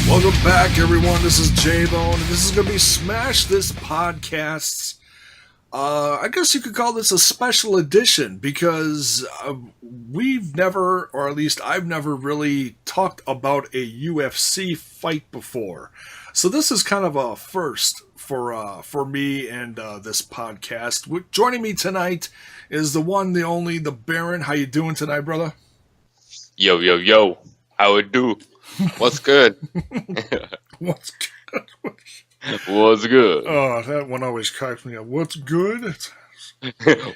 Welcome back, everyone. This is J-Bone, and this is going to be Smash This Podcast's, I guess you could call this a special edition, because we've never, or at least I've never really talked about a UFC fight before. So this is kind of a first for me and this podcast. Joining me tonight is the one, the only, the Baron. How you doing tonight, brother? Yo, yo, yo. How it do? What's good? What's good? What's good? Oh, that one always cracks me up. What's good?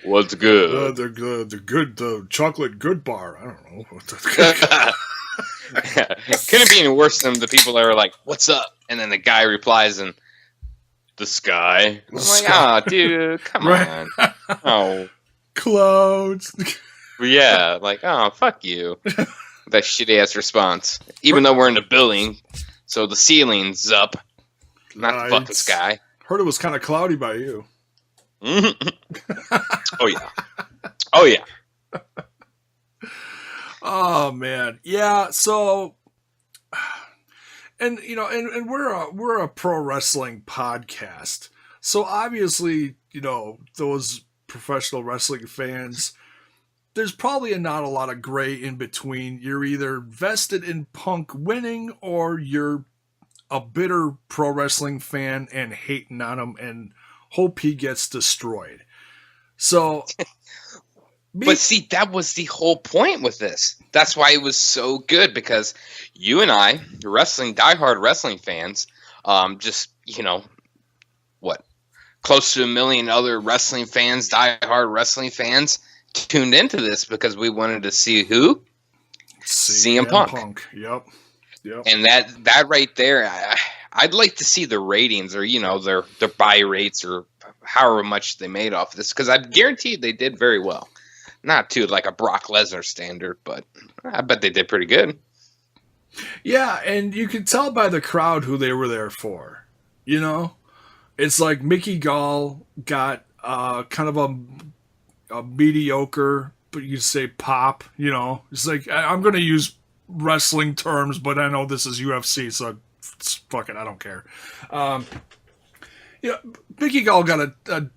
What's good? The chocolate good bar. I don't know. Couldn't be any worse than the people that are like, "What's up?" and then the guy replies in the sky. I'm like, "Ah, dude, come on." Oh, clouds. yeah, like, oh, fuck you. That shitty ass response. Even though we're in the building, so the ceiling's up, not the fucking sky. Heard it was kind of cloudy by you. Oh yeah. Oh yeah. Oh man, yeah. So, and you know, and we're a pro wrestling podcast. So obviously, you know, those professional wrestling fans, there's probably not a lot of gray in between. You're either vested in Punk winning, or you're a bitter pro wrestling fan and hating on him and hope he gets destroyed. So, but see, that was the whole point with this. That's why it was so good, because you and I, diehard wrestling fans, just, you know, what, close to 1 million other wrestling fans, diehard wrestling fans, tuned into this because we wanted to see who? CM Punk. Yep. And that right there, I'd like to see the ratings, or, you know, their buy rates, or however much they made off of this, because I guarantee they did very well. Not to like a Brock Lesnar standard, but I bet they did pretty good. Yeah, and you could tell by the crowd who they were there for. You know, it's like Mickey Gall got kind of a mediocre, but you say pop. You know, it's like, I'm going to use wrestling terms, but I know this is UFC, so fuck it, I don't care. Yeah, Mickey Gall got a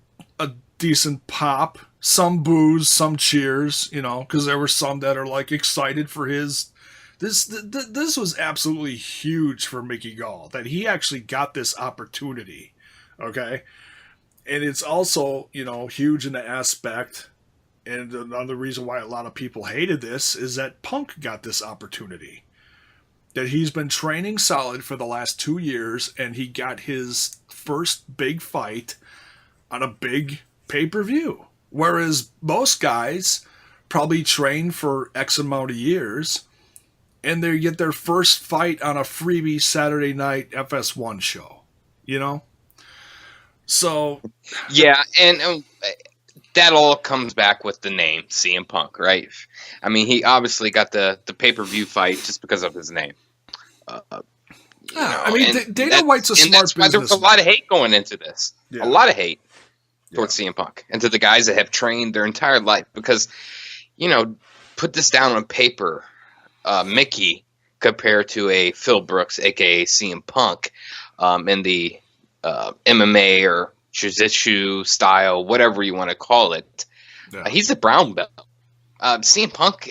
decent pop, some boos, some cheers, you know, because there were some that are like excited for his. This was absolutely huge for Mickey Gall, that he actually got this opportunity. Okay, and it's also, you know, huge in the aspect. And another reason why a lot of people hated this is that Punk got this opportunity. That he's been training solid for the last 2 years, and he got his first big fight on a big pay-per-view. Whereas most guys probably train for X amount of years, and they get their first fight on a freebie Saturday night FS1 show. You know? So... Yeah, and... that all comes back with the name CM Punk, right? I mean, he obviously got the pay-per-view fight just because of his name. I mean, Dana White's a smart businessman. There was a lot of hate going into this. Yeah. A lot of hate towards CM Punk and to the guys that have trained their entire life. Because, you know, put this down on paper, Mickey compared to a Phil Brooks, a.k.a. CM Punk, in the MMA or jiu-jitsu style, whatever you want to call it. Yeah. He's a brown belt. CM Punk,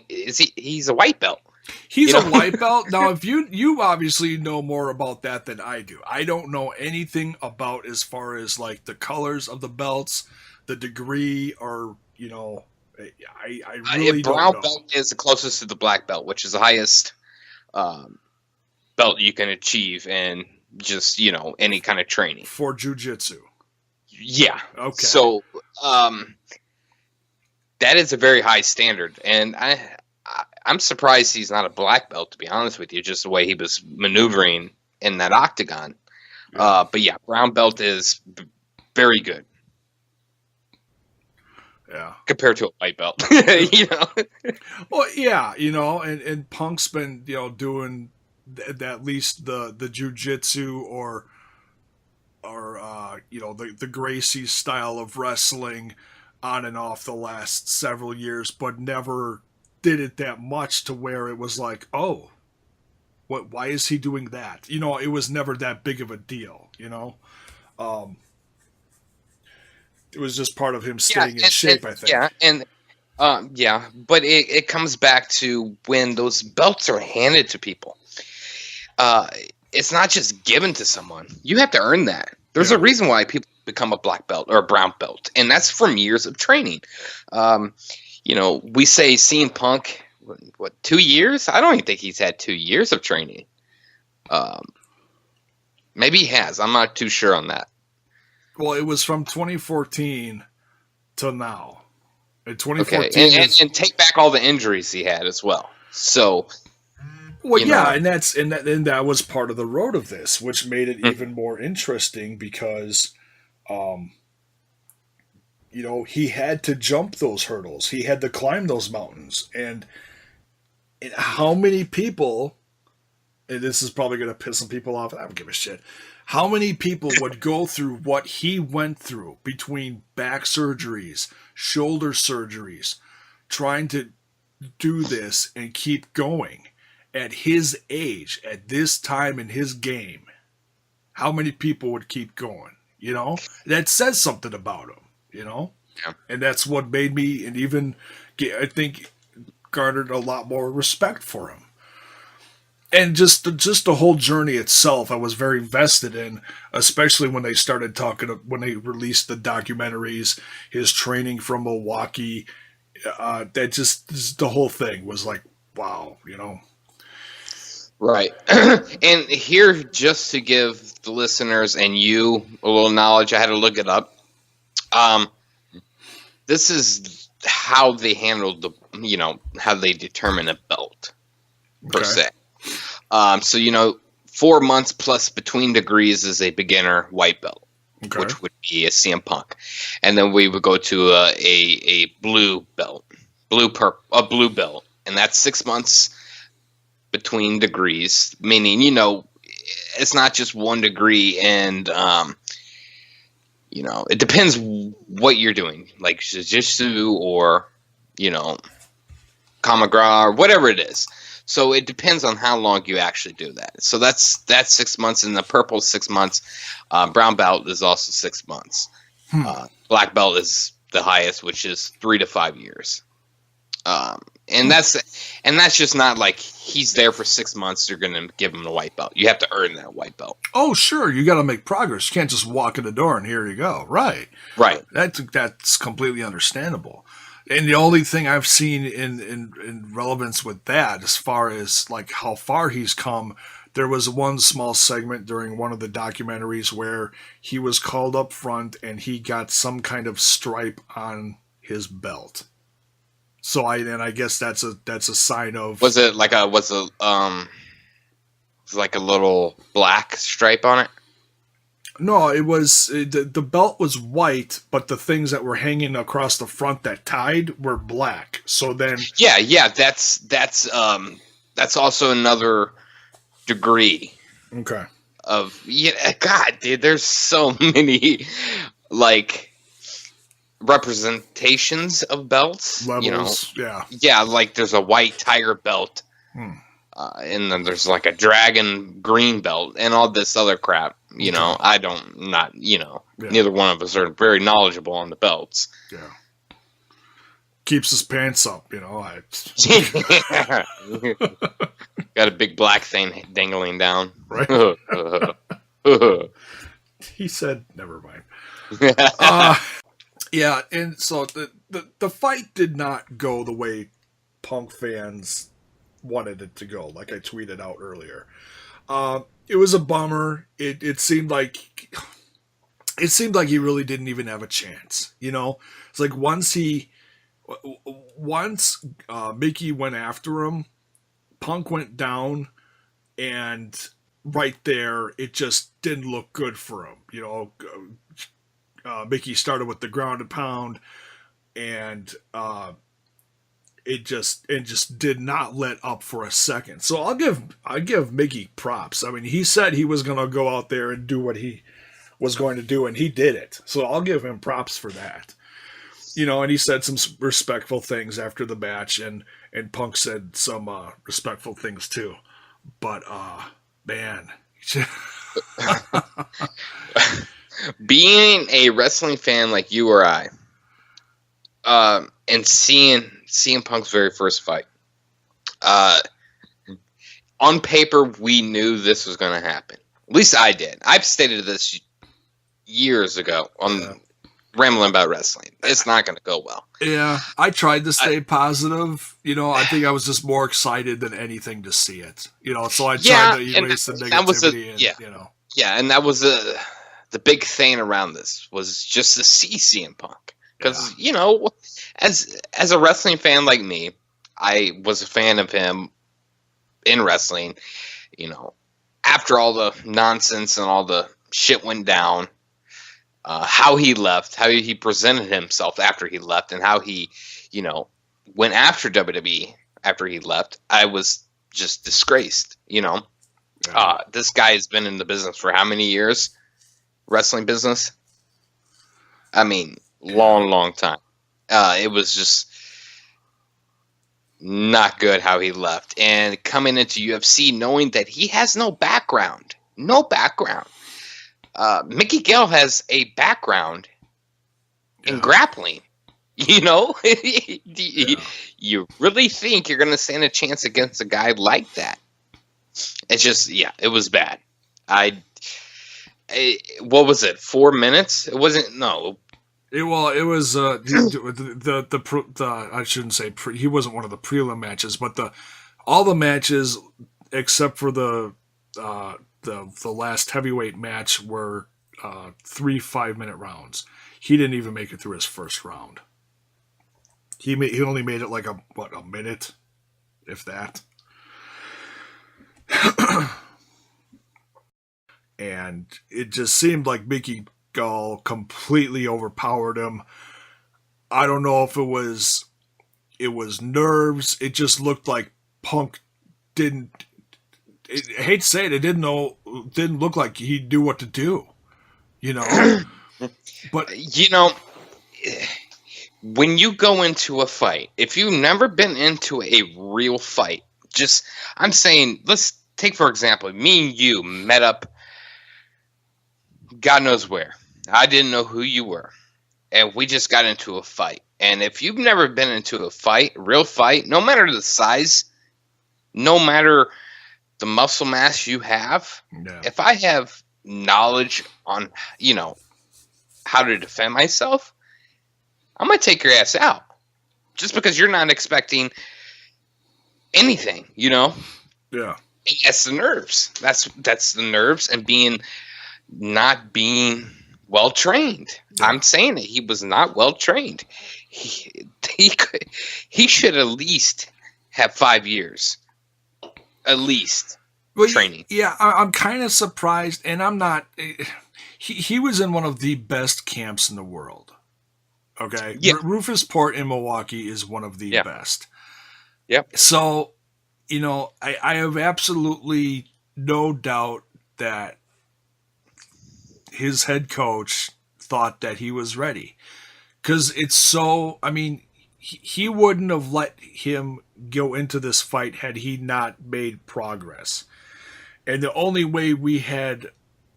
he's a white belt. He's a white belt. Now, if you obviously know more about that than I do. I don't know anything about, as far as like the colors of the belts, the degree, or, you know, I really don't know. Brown belt is the closest to the black belt, which is the highest belt you can achieve in just, you know, any kind of training. For jiu-jitsu. Yeah. Okay. So, that is a very high standard, and I'm surprised he's not a black belt, to be honest with you, just the way he was maneuvering in that octagon. Yeah. But yeah, brown belt is very good. Yeah. Compared to a white belt, you know? Well, yeah, you know, and Punk's been, you know, doing at least the jiu-jitsu or you know, the Gracie style of wrestling on and off the last several years, but never did it that much to where it was like, oh, Why is he doing that? You know, it was never that big of a deal. You know, it was just part of him staying in shape. I think. But it comes back to when those belts are handed to people. It's not just given to someone. You have to earn that. There's a reason why people become a black belt or a brown belt, and that's from years of training. You know, we say CM Punk, what, 2 years? I don't even think he's had 2 years of training. Maybe he has. I'm not too sure on that. Well, it was from 2014 to now. In 2014, okay. And take back all the injuries he had as well. So, well, yeah, and that was part of the road of this, which made it even more interesting because, you know, he had to jump those hurdles, he had to climb those mountains, and how many people? And this is probably going to piss some people off. I don't give a shit. How many people would go through what he went through between back surgeries, shoulder surgeries, trying to do this and keep going at his age, at this time in his game? How many people would keep going? You know, that says something about him, you know? Yeah. And that's what made me, and even, I think, garnered a lot more respect for him. And just the whole journey itself, I was very vested in, especially when they started when they released the documentaries, his training from Milwaukee. That just the whole thing was like, wow, you know. Right. And here, just to give the listeners and you a little knowledge, I had to look it up. This is how they handled how they determine a belt, per se. So, 4 months plus between degrees is a beginner white belt, which would be a CM Punk. And then we would go to a blue belt, a blue belt. And that's 6 months between degrees, meaning, it's not just 1 degree. And, it depends what you're doing, like jiu-jitsu or, kamagra or whatever it is. So it depends on how long you actually do that. So that's 6 months, and the purple is 6 months. Brown belt is also 6 months. Black belt is the highest, which is 3 to 5 years. And that's just not like he's there for 6 months. You're going to give him the white belt. You have to earn that white belt. Oh, sure. You got to make progress. You can't just walk in the door and here you go. Right. That's completely understandable. And the only thing I've seen in relevance with that, as far as like how far he's come, there was one small segment during one of the documentaries where he was called up front and he got some kind of stripe on his belt. So I guess that's a sign of. Was it like a little black stripe on it? No, it was the belt was white, but the things that were hanging across the front that tied were black. So then, that's also another degree. Okay. God, dude, there's so many like representations of belts. Levels, like there's a white tiger belt, and then there's like a dragon green belt, and all this other crap. Neither one of us are very knowledgeable on the belts. Yeah. Keeps his pants up, Got a big black thing dangling down. Right. He said, never mind. Yeah, and so the fight did not go the way Punk fans wanted it to go, like I tweeted out earlier. It was a bummer. It seemed like he really didn't even have a chance. It's like once Mickey went after him, Punk went down, and right there it just didn't look good for him. Mickey started with the ground and pound, and it just did not let up for a second. So I give Mickey props. I mean, he said he was going to go out there and do what he was going to do, and he did it. So I'll give him props for that. And he said some respectful things after the match, and Punk said some respectful things too. But man, Being a wrestling fan like you or I, and seeing CM Punk's very first fight, on paper, we knew this was going to happen. At least I did. I've stated this years ago on Rambling About Wrestling. It's not going to go well. Yeah, I tried to stay positive. I think I was just more excited than anything to see it. So I tried to erase the negativity. Yeah, and that was the big thing around this was just to see CM Punk. Because, as a wrestling fan like me, I was a fan of him in wrestling, after all the nonsense and all the shit went down, how he left, how he presented himself after he left, and how he, went after WWE after he left, I was just disgraced, This guy has been in the business for how many years? Wrestling business? I mean, long time. It was just not good how he left. And coming into UFC knowing that he has no background. Mickey Gale has a background in grappling. You really think you're going to stand a chance against a guy like that? It's just, it was bad. What was it? 4 minutes? It wasn't. No. It was I shouldn't say he wasn't one of the prelim matches, but all the matches except for the last heavyweight match were 3 5-minute rounds. He didn't even make it through his first round. He only made it like a minute, if that. And it just seemed like Mickey Gall completely overpowered him. I don't know if it was nerves. It just looked like Punk didn't. I hate to say it. It didn't look like he knew what to do. But when you go into a fight, if you've never been into a real fight, I'm saying, let's take for example, me and you met up. God knows where. I didn't know who you were. And we just got into a fight. And if you've never been into a fight, real fight, no matter the size, no matter the muscle mass you have, if I have knowledge on, how to defend myself, I'm going to take your ass out. Just because you're not expecting anything, Yeah. And that's the nerves. That's the nerves and not being well trained. Yeah. I'm saying that he was not well trained. He should at least have 5 years, at least training. Yeah, I'm kind of surprised, and I'm not. He was in one of the best camps in the world. Okay, Rufus Port in Milwaukee is one of the best. Yep. So, I have absolutely no doubt that his head coach thought that he was ready. Because it's so, he wouldn't have let him go into this fight had he not made progress. And the only way we had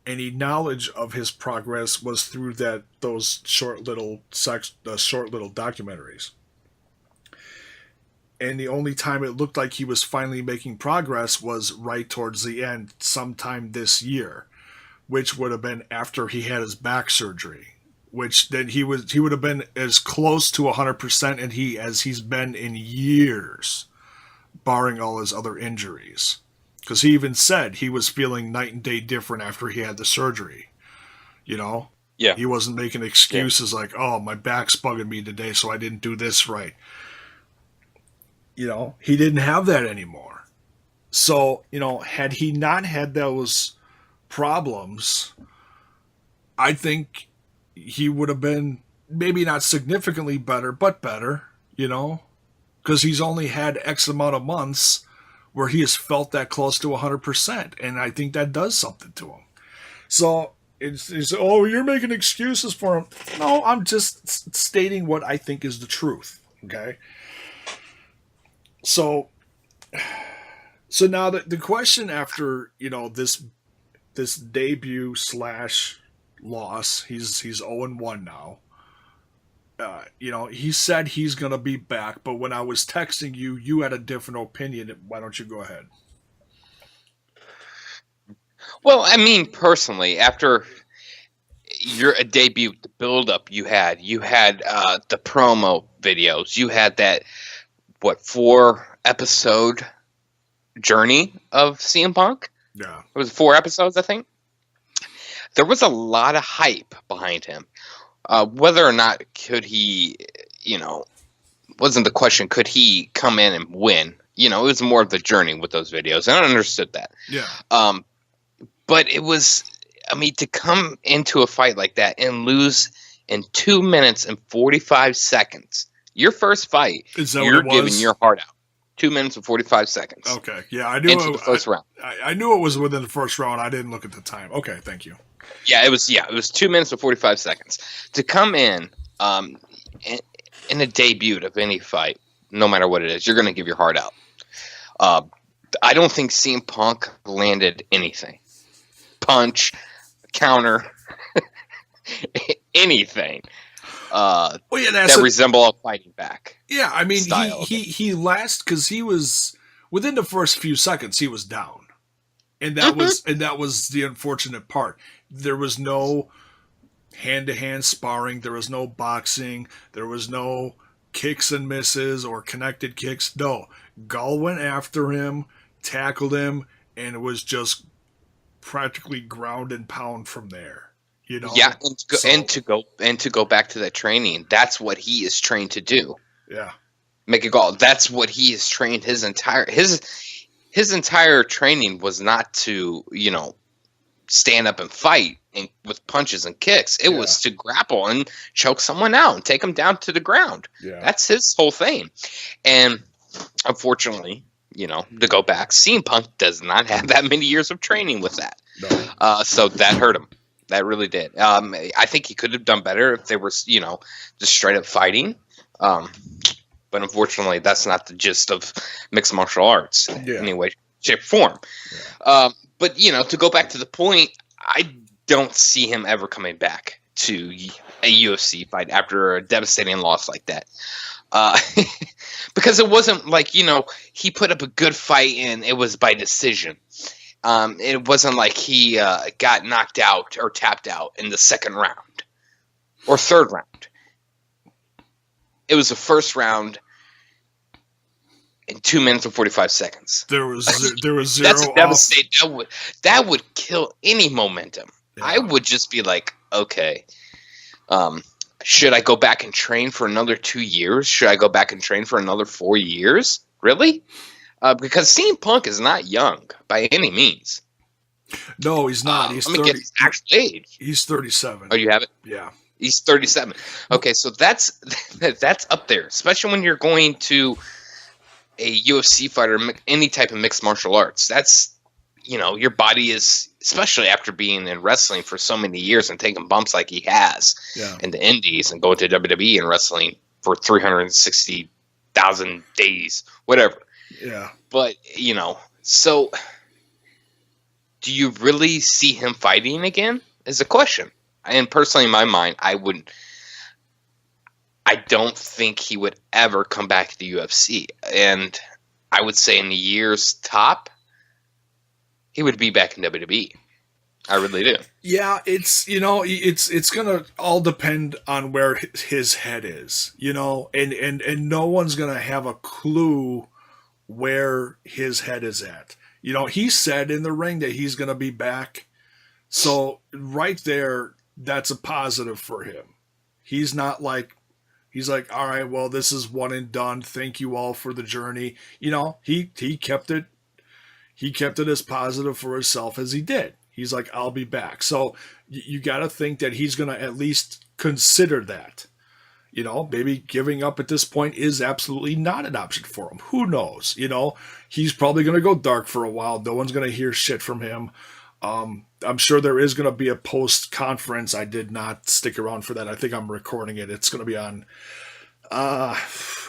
any knowledge of his progress was through those short little documentaries. And the only time it looked like he was finally making progress was right towards the end, sometime this year, which would have been after he had his back surgery, which then he would have been as close to 100% as he's been in years, barring all his other injuries. Because he even said he was feeling night and day different after he had the surgery. Yeah. He wasn't making excuses like, oh, my back's bugging me today, so I didn't do this right. He didn't have that anymore. So, had he not had those problems, I think he would have been maybe not significantly better, but better, because he's only had X amount of months where he has felt that close to 100%, and I think that does something to him. So it's you're making excuses for him. No, I'm just stating what I think is the truth. Okay. So So now the question after this debut slash loss, he's 0-1 now. He said he's gonna be back, but when I was texting you, you had a different opinion. Why don't you go ahead? Well, I mean, personally, after your debut, the build up you had the promo videos, you had that 4-episode journey of CM Punk. Yeah, it was 4 episodes, I think. There was a lot of hype behind him. Whether or not could he, wasn't the question. Could he come in and win? It was more of the journey with those videos, and I understood that. Yeah. But it was, to come into a fight like that and lose in 2 minutes and 45 seconds, your first fight, you're giving your heart out. 2 minutes and 45 seconds. Okay, yeah, I knew into the first round. I knew it was within the first round. I didn't look at the time. Okay, thank you. Yeah, it was 2 minutes and 45 seconds to come in a debut of any fight, no matter what it is. You're going to give your heart out. I don't think CM Punk landed anything. Punch, counter, anything. That resemble a fighting back. Yeah, I mean, he last because he was within the first few seconds he was down, and that was the unfortunate part. There was no hand-to-hand sparring. There was no boxing. There was no kicks and misses or connected kicks. No, Gull went after him, tackled him, and it was just practically ground and pound from there. Yeah, and to go back to that training, that's what he is trained to do. Yeah, make a goal. That's what he is trained. His entire training was not to stand up and fight with punches and kicks. It was to grapple and choke someone out and take them down to the ground. Yeah, that's his whole thing. And unfortunately, to go back, CM Punk does not have that many years of training with that. No. So that hurt him. That really did. I think he could have done better if they were, just straight up fighting. But unfortunately, that's not the gist of mixed martial arts in any way, shape, or form. Yeah. But, to go back to the point, I don't see him ever coming back to a UFC fight after a devastating loss like that. Because it wasn't like, he put up a good fight and it was by decision. It wasn't like he got knocked out or tapped out in the second round or third round. It was the first round in 2 minutes and 45 seconds. There was zero. That's devastating. That would kill any momentum. Yeah. I would just be like, okay, should I go back and train for another 2 years? Should I go back and train for another 4 years? Really? Because CM Punk is not young by any means. No, he's not. He's 30. Get his actual age. He's 37. Oh, you have it? Yeah. He's 37. Okay, so that's up there, especially when you're going to a UFC fight or any type of mixed martial arts. That's, your body is, especially after being in wrestling for so many years and taking bumps like he has in the indies and going to WWE and wrestling for 360,000 days, whatever. Yeah. But, so do you really see him fighting again is a question. And personally, in my mind, I don't think he would ever come back to the UFC. And I would say in the year's top, he would be back in WWE. I really do. Yeah, it's gonna all depend on where his head is, and no one's gonna have a clue where his head is at. He said in the ring that he's gonna be back. So right there, that's a positive for him. He's not like, all right, well, this is one and done. Thank you all for the journey. He kept it as positive for himself as he did. He's like, I'll be back. So you got to think that he's going to at least consider that. Maybe giving up at this point is absolutely not an option for him. Who knows? He's probably going to go dark for a while. No one's going to hear shit from him. I'm sure there is going to be a post-conference. I did not stick around for that. I think I'm recording it. It's going to be on, I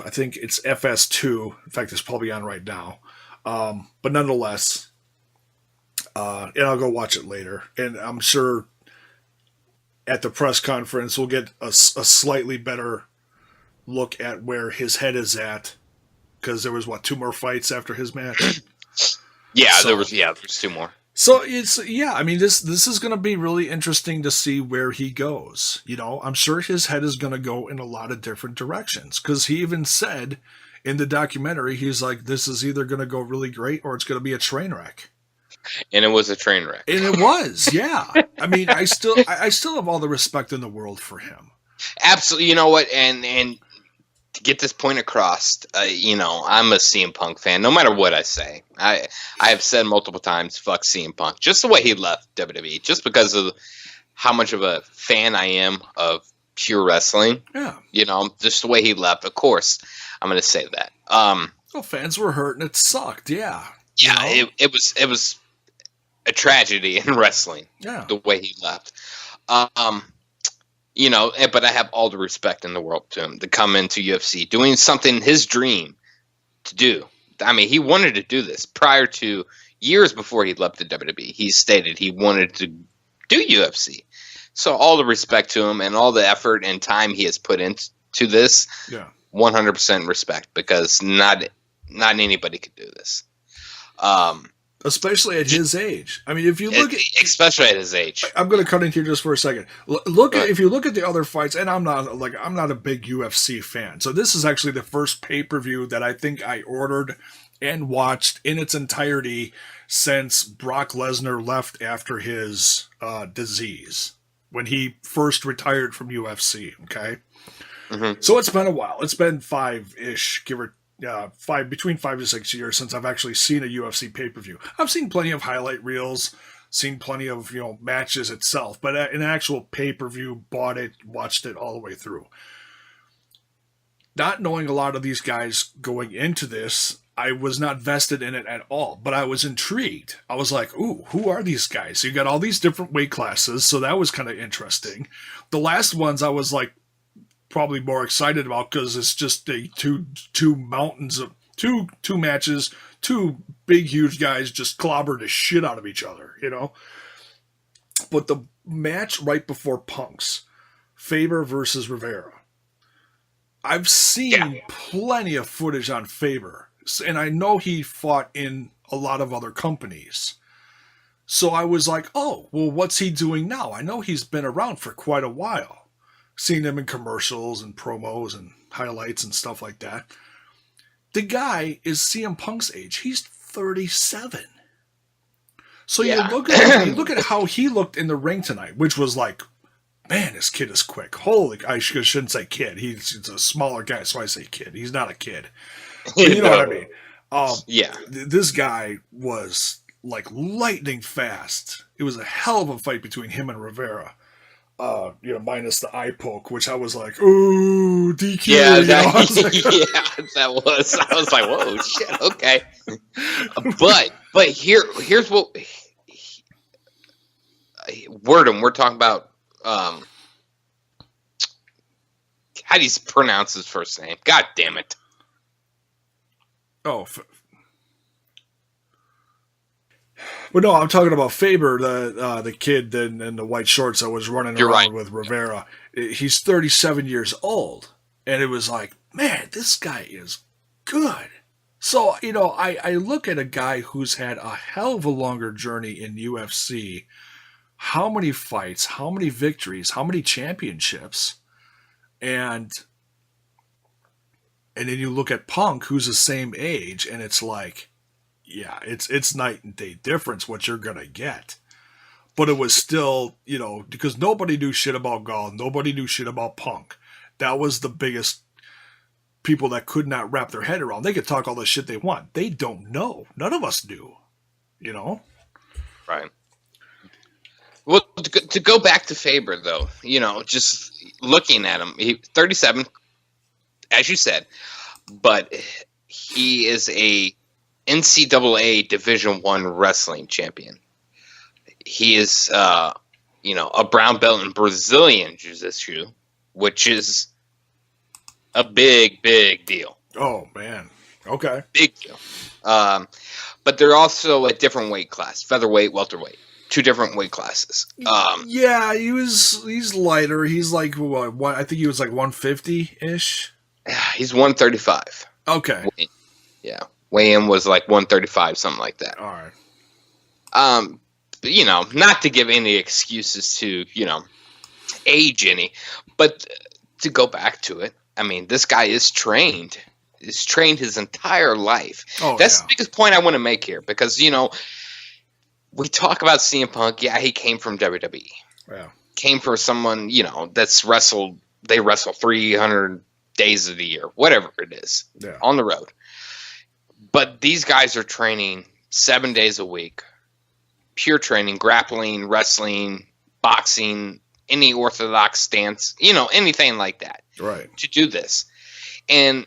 think it's FS2. In fact, it's probably on right now. But nonetheless, and I'll go watch it later. And I'm sure at the press conference we'll get a slightly better look at where his head is at, because there was 2 more fights after his match. There's 2 more. So I mean, this is going to be really interesting to see where he goes. I'm sure his head is going to go in a lot of different directions, because he even said in the documentary, he's like, this is either going to go really great or it's going to be a train wreck. And it was a train wreck. And it was, yeah. I mean, I still have all the respect in the world for him. Absolutely. You know what? And to get this point across, I'm a CM Punk fan, no matter what I say. I have said multiple times, fuck CM Punk. Just the way he left WWE, just because of how much of a fan I am of pure wrestling. Yeah. Just the way he left. Of course, I'm going to say that. Well, fans were hurt and it sucked, yeah. Yeah, it was a tragedy in wrestling, the way he left. But I have all the respect in the world to him to come into UFC, doing something his dream to do. I mean, he wanted to do this prior to years before he left the WWE. He stated he wanted to do UFC. So all the respect to him and all the effort and time he has put into this, 100% respect, because not anybody could do this. Especially at his age. I mean, if you look especially at his age, I'm going to cut in here just for a second. If you look at the other fights, and I'm not a big UFC fan, so this is actually the first pay-per-view that I think I ordered and watched in its entirety since Brock Lesnar left after his disease, when he first retired from UFC. Okay, So it's been a while. It's been 5-ish, give or between 5 to 6 years since I've actually seen a UFC pay-per-view. I've seen plenty of highlight reels, seen plenty of matches itself, but an actual pay-per-view, bought it, watched it all the way through. Not knowing a lot of these guys going into this, I was not vested in it at all, but I was intrigued. I was like, ooh, who are these guys? So you got all these different weight classes, so that was kind of interesting. The last ones I was like, probably more excited about, because it's just two mountains of two matches, 2 big huge guys just clobbered the shit out of each other, But the match right before Punk's, Faber versus Rivera, I've seen plenty of footage on Faber, and I know he fought in a lot of other companies. So I was like, oh, well, what's he doing now? I know he's been around for quite a while. Seen him in commercials and promos and highlights and stuff like that. The guy is CM Punk's age. He's 37. So you look at how he looked in the ring tonight, which was like, man, this kid is quick. Holy, I shouldn't say kid. He's a smaller guy, so I say kid. He's not a kid. But you know what I mean? This guy was like lightning fast. It was a hell of a fight between him and Rivera. Minus the eye poke, which I was like, ooh, DQ. Yeah, that was. I was like, whoa, shit, okay. But here's what. Wordham, we're talking about. How do you pronounce his first name? God damn it. Oh. But no, I'm talking about Faber, the kid in the white shorts that was running around with Rivera. He's 37 years old. And it was like, man, this guy is good. So, I look at a guy who's had a hell of a longer journey in UFC. How many fights, how many victories, how many championships. And then you look at Punk, who's the same age, and it's like, yeah, it's night and day difference what you're going to get. But it was still, because nobody knew shit about Gall. Nobody knew shit about Punk. That was the biggest people that could not wrap their head around. They could talk all the shit they want. They don't know. None of us do. Right. Well, to go back to Faber, though, just looking at him, he's 37, as you said, but he is a NCAA Division I wrestling champion. He is, a brown belt in Brazilian Jiu-Jitsu, which is a big, big deal. Oh, man. Okay. Big deal. But they're also a different weight class, featherweight, welterweight. 2 different weight classes. Yeah, he's lighter. He's like what I think he was like 150-ish. He's 135. Okay. Yeah. Weigh-in was like 135, something like that. All right. But, not to give any excuses to, age any, but to go back to it, I mean, this guy is trained. He's trained his entire life. Oh, That's the biggest point I want to make here because, we talk about CM Punk. Yeah, he came from WWE. Yeah. Came from someone, that's wrestled. They wrestle 300 days of the year, whatever it is, on the road. But these guys are training 7 days a week. Pure training, grappling, wrestling, boxing, any orthodox stance, anything like that. Right. To do this. And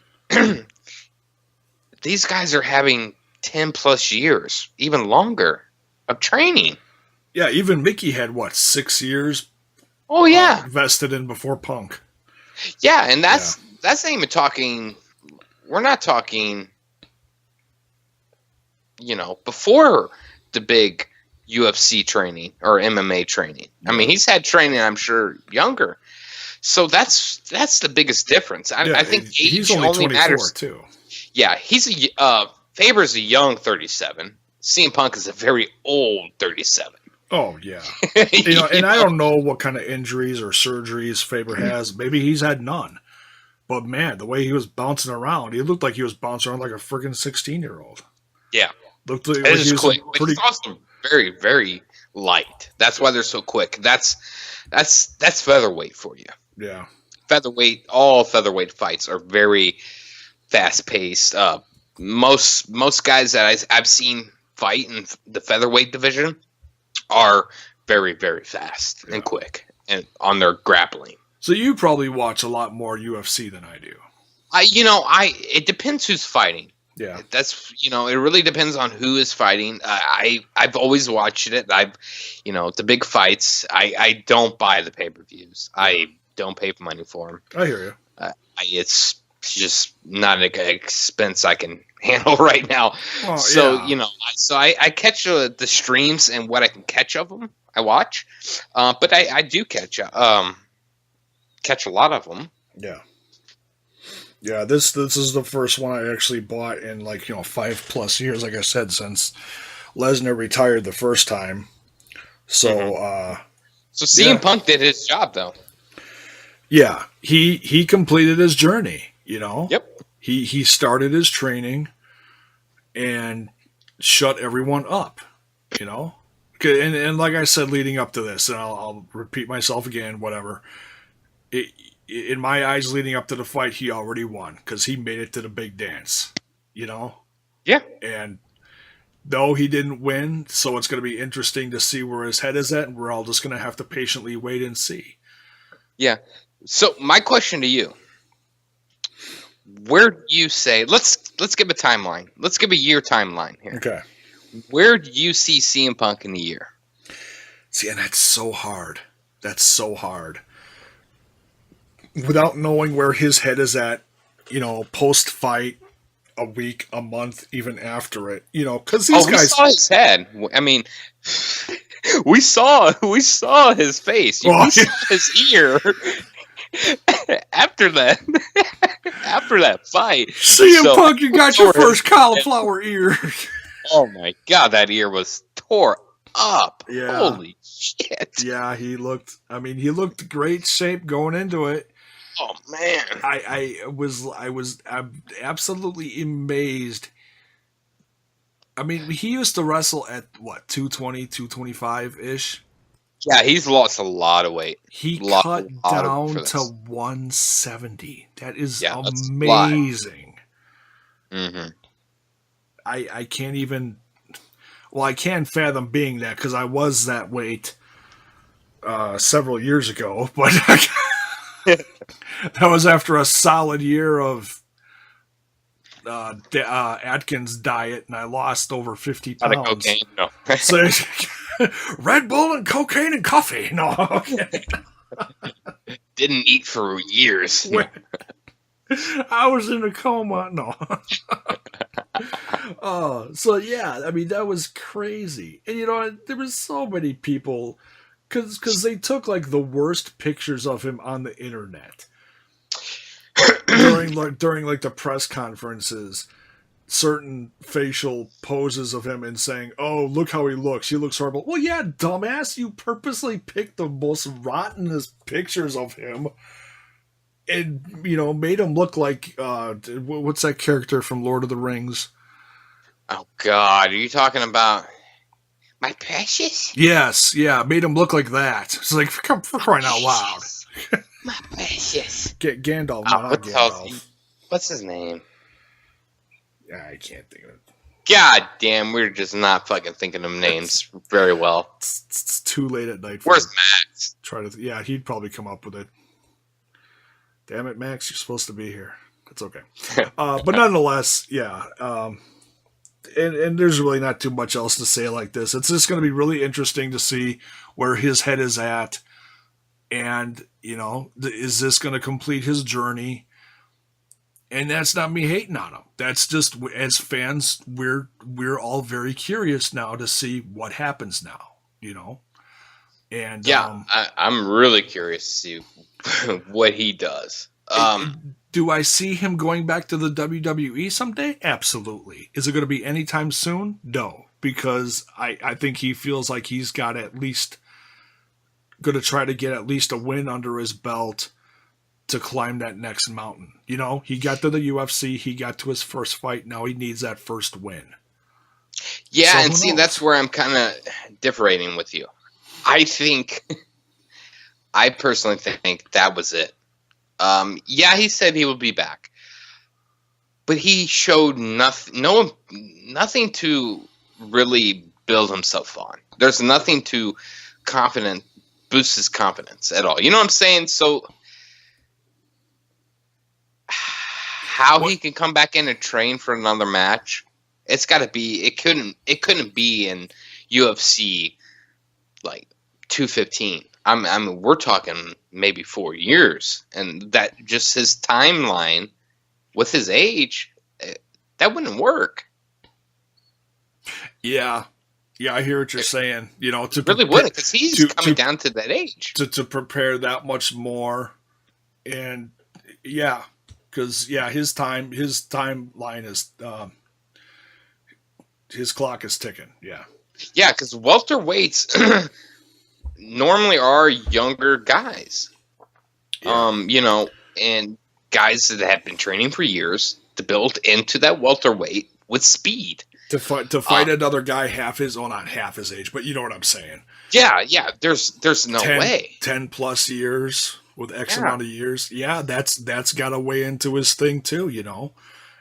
these guys are having 10 plus years, even longer, of training. Yeah, even Mickey had 6 years? Oh yeah, vested in before Punk. Yeah, and that's not even talking. We're not talking. Before the big UFC training or MMA training. I mean, he's had training, I'm sure, younger. So that's the biggest difference. I think age he's only 24 matters too. Yeah, he's Faber's a young 37. CM Punk is a very old 37. Oh yeah, and I don't know what kind of injuries or surgeries Faber has. Maybe he's had none. But man, the way he was bouncing around, he looked like he was bouncing around like a freaking 16-year-old. Yeah, looked like he was quick. But he's also very, very light. That's why they're so quick. That's featherweight for you. Yeah, featherweight. All featherweight fights are very fast paced. Most guys that I've seen fight in the featherweight division are very, very fast and quick and on their grappling. So you probably watch a lot more UFC than I do. It depends who's fighting. Yeah, that's it really depends on who is fighting. I've always watched it. The big fights. I don't buy the pay-per-views. I don't pay money for them. I hear you. It's just not an expense I can handle right now. Oh, so I catch the streams and what I can catch of them. I watch, but I do catch a lot of them. Yeah. Yeah, this is the first one I actually bought in 5+ years, like I said, since Lesnar retired the first time. So So CM Punk did his job though. Yeah. He completed his journey, Yep. He started his training and shut everyone up, And like I said leading up to this, and I'll repeat myself again, whatever. In my eyes, leading up to the fight, he already won because he made it to the big dance, Yeah. And though he didn't win, so it's going to be interesting to see where his head is at, and we're all just going to have to patiently wait and see. Yeah. So my question to you: where do you say? Let's give a timeline. Let's give a year timeline here. Okay. Where do you see CM Punk in the year? See, and that's so hard. That's so hard. Without knowing where his head is at, post-fight, a week, a month, even after it, because these guys. We saw his head. I mean, we saw his face. We saw his ear after that. After that fight. CM Punk, you got your first cauliflower ear. Oh my God, that ear was tore up. Yeah. Holy shit. Yeah, he looked great shape going into it. Oh man. I was absolutely amazed. I mean, he used to wrestle at 220, 225-ish. Yeah, he's lost a lot of weight. He cut down to 170. That is amazing. Mm-hmm. I can't even. Well, I can fathom being that because I was that weight several years ago, but that was after a solid year of Atkins diet, and I lost over 50 pounds. Not a cocaine, no. So, Red Bull and cocaine and coffee. No, okay. Didn't eat for years. I was in a coma. No. So yeah, I mean that was crazy, and there was so many people because they took like the worst pictures of him on the internet during like the press conferences. Certain facial poses of him and saying, "Oh, look how he looks. He looks horrible." Well, yeah, dumbass, you purposely picked the most rottenest pictures of him and made him look like what's that character from Lord of the Rings? Oh God, are you talking about my precious? Yes, yeah, made him look like that. It's like for crying out loud. My precious. Get Gandalf. Oh, Not Gandalf. What's his name? I can't think of it. God damn, we're just not fucking thinking of names very well. It's too late at night. Where's Max? Yeah, he'd probably come up with it. Damn it, Max, you're supposed to be here. It's okay. But nonetheless, yeah. And there's really not too much else to say like this. It's just going to be really interesting to see where his head is at. And, is this going to complete his journey? And that's not me hating on him. That's just, as fans, we're all very curious now to see what happens now, And yeah, I'm really curious to see what he does. Do I see him going back to the WWE someday? Absolutely. Is it going to be anytime soon? No, because I think he feels like he's got at least going to try to get at least a win under his belt to climb that next mountain. He got to the UFC, he got to his first fight, now he needs that first win. Yeah, so and see, that's where I'm kind of differing with you. I personally think that was it. Yeah, he said he would be back, but he showed nothing to really build himself on. There's nothing to boost his confidence at all. You know what I'm saying? So how he can come back in and train for another match? It's got to be. It couldn't be in UFC like 215. I mean, we're talking maybe 4 years, and that just his timeline with his age, that wouldn't work. Yeah, I hear what you're saying. To really wouldn't, because he's coming down to that age to prepare that much more, and yeah, because his timeline is his clock is ticking. Yeah, because welterweights normally are younger guys, yeah. And guys that have been training for years to build into that welterweight with speed to fight another guy not half his age, but you know what I'm saying. Yeah. There's no way 10 plus years with X amount of years. Yeah, that's got to weigh into his thing too,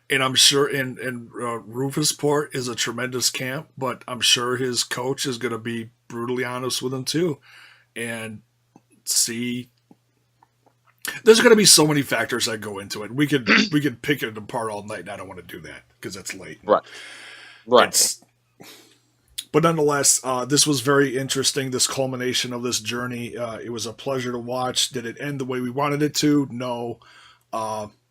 And I'm sure, and Rufusport is a tremendous camp, but I'm sure his coach is going to be brutally honest with him too, and see. There's going to be so many factors that go into it. We could pick it apart all night, and I don't want to do that because it's late. Right. But nonetheless, this was very interesting. This culmination of this journey, it was a pleasure to watch. Did it end the way we wanted it to? No.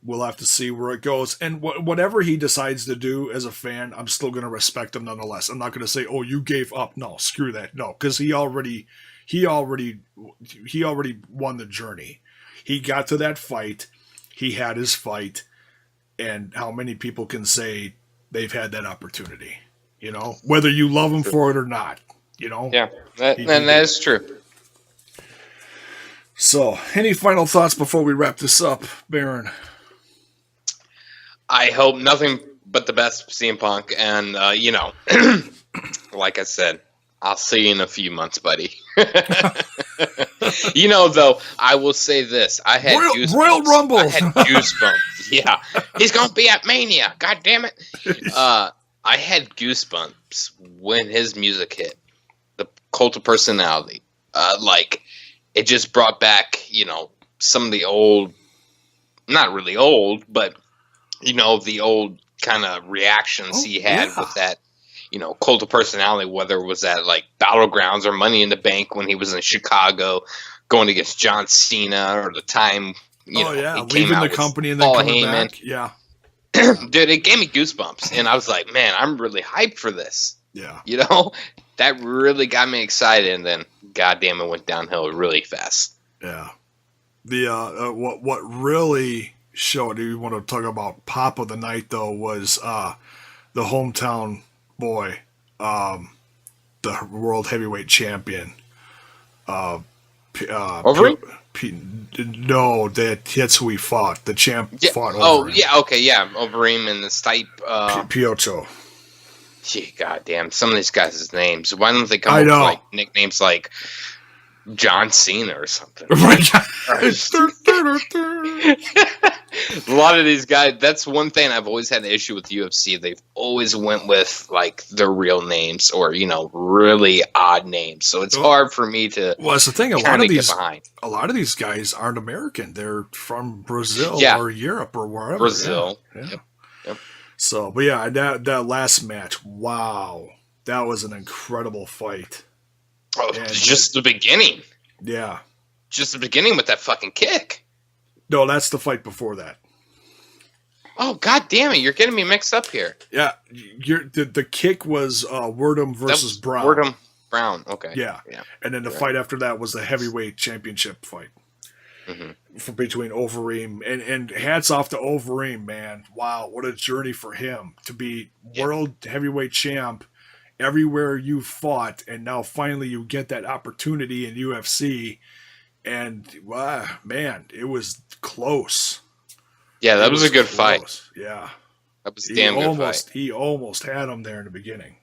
We'll have to see where it goes. And whatever he decides to do as a fan, I'm still going to respect him nonetheless. I'm not going to say, "Oh, you gave up." No, screw that. No, because he already won the journey. He got to that fight. He had his fight. And how many people can say they've had that opportunity? Whether you love him for it or not. Yeah, that is true. So, any final thoughts before we wrap this up, Baron? I hope nothing but the best for CM Punk, and like I said, I'll see you in a few months, buddy. Though, I will say this: I had goosebumps. Royal Rumble. I had goosebumps. Yeah, he's gonna be at Mania. God damn it! I had goosebumps when his music hit. The Cult of Personality, it just brought back, some of the old, not really old, but the old kind of reactions he had with that, Cult of Personality, whether it was at Battlegrounds or Money in the Bank when he was in Chicago going against John Cena, or the time You know, yeah, he came leaving out the with company and then Paul coming Heyman. back. Yeah, Dude, it gave me goosebumps, and I was like, man, I'm really hyped for this. yeah. You know, that really got me excited, and then, goddamn, it went downhill really fast. Yeah. The what really showed, you want to talk about pop of the night though, was the hometown boy, the world heavyweight champion. Overeem? No, that's who he fought. The champ fought over Oh, him. yeah, okay, yeah. Overeem and the Stipe. Piocho. Gee, goddamn. Some of these guys' names. Why don't they come I up with know. like nicknames like John Cena or something? A lot of these guys, that's one thing I've always had an issue with UFC. They've always went with like their real names or, you know, really odd names. So it's hard for me to that's the thing. A lot of these guys aren't American. They're from Brazil or Europe or wherever. Brazil. Yeah. Yep. So, but yeah, that last match, wow. That was an incredible fight. Oh, just the beginning. Yeah. Just the beginning with that fucking kick. No, that's the fight before that. Oh, god damn it. You're getting me mixed up here. Yeah. The kick was Werdum versus Brown. Werdum Brown. Okay. Yeah. And then the fight after that was the heavyweight championship fight. Mm-hmm. Between Overeem. And hats off to Overeem, man. Wow, what a journey for him to be world heavyweight champ everywhere you fought, and now finally you get that opportunity in UFC. And man, it was close. Yeah, that was a good fight. Yeah, that was a damn good fight. He almost had him there in the beginning.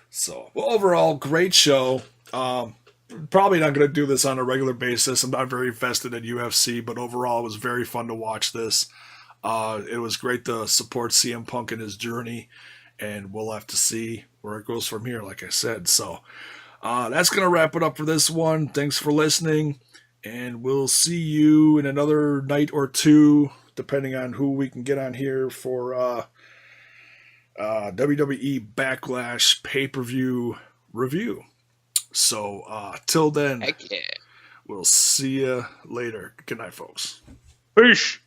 So, well, overall, great show. Probably not going to do this on a regular basis. I'm not very vested in UFC, but overall, it was very fun to watch this. It was great to support CM Punk in his journey, and we'll have to see where it goes from here, like I said. So, that's going to wrap it up for this one. Thanks for listening. And we'll see you in another night or two, depending on who we can get on here for WWE Backlash pay-per-view review. So, till then, Heck yeah. We'll see you later. Good night, folks. Peace.